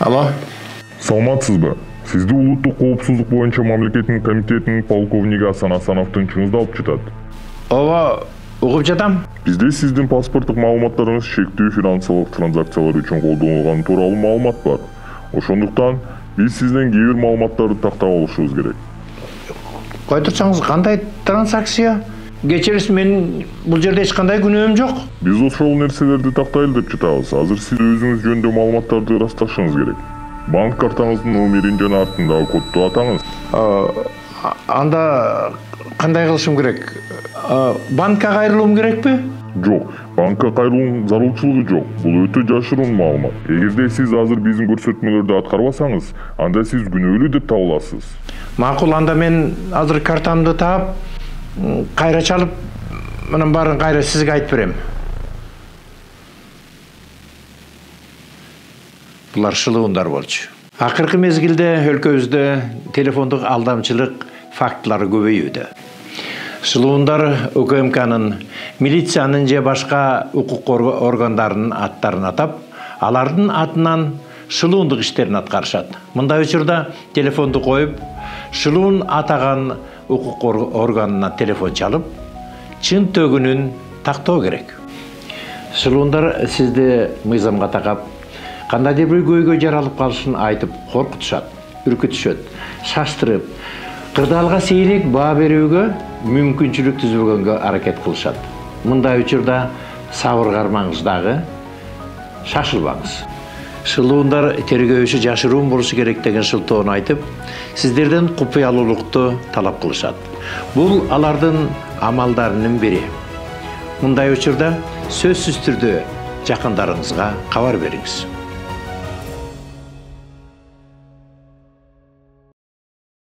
Алло. Саламатсызбы? Сизди улуттук коопсуздук боюнча мамлекеттин комитетинин полковниги Асан Асановдун чыңызды алып жатат. Ооба, угуп жатам. Бизде сиздин паспорттук маалыматтарыңыз шектүү финансылык транзакциялар үчүн колдонулганы тууралуу маалымат бар. Ошондуктан биз сизден кээ бир маалыматтарды тактап алышыбыз керек. Кой турсаңыз, кандай транзакция? Кечирис, мен бул жерде эч кандай күнөөм жок. Биз ошол нерселерди тактайлы деп жатабыз. Азыр сиз өзүңүз жөнүндө маалыматтарды ырасташыңыз керек. Банк картаңыздын номерин жана артындагы кодду атаңыз. Анда кандай кылышым керек? Банкка кайрылуум керекпи? Жок, банкка кайрылуунун зарылчылыгы жок. Бул өтө жашыруун маалымат. Эгерде сиз азыр биздин көрсөтмөлөрдү аткарбасаңыз, анда сиз күнөөлүү деп табыласыз. Макул, анда мен азыр картамды таап, кайра чалып, мунун баарын кайра сизге айтып берем. Булар шылуундар болчу. Акыркы мезгилде өлкөбүздө телефондук алдамчылык фактылары көбөйүүдө. Шылуундар УКМКнын, милициянын же башка укук органдарынын аттарын атап, алардын атынан шылуундук иштерин аткарышат. Мындай учурда телефонду коюп, шылуун атаган укук органына телефон чалып, чын төгүнүн тактоо керек. Шылуундар сизди мыйзамга такап, кандайдыр бир көйгөй жаралып калышын айтып коркутушат, үркүтүшөт, шаштырып, кырдаалга сейрек баа берүүгө мүмкүнчүлүк түзбөгөнгө аракет кылышат. Мындай учурда сабыр кармаңыз дагы, шашылбаңыз. Шылуундар тергөөчү жашыруун болушу керек деген шылтоону айтып, сиздерден купуялуулукту талап кылышат. Бул алардын амалдарынын бири. Мындай учурда сөзсүз түрдө жакындарыңызга кабар бериңиз.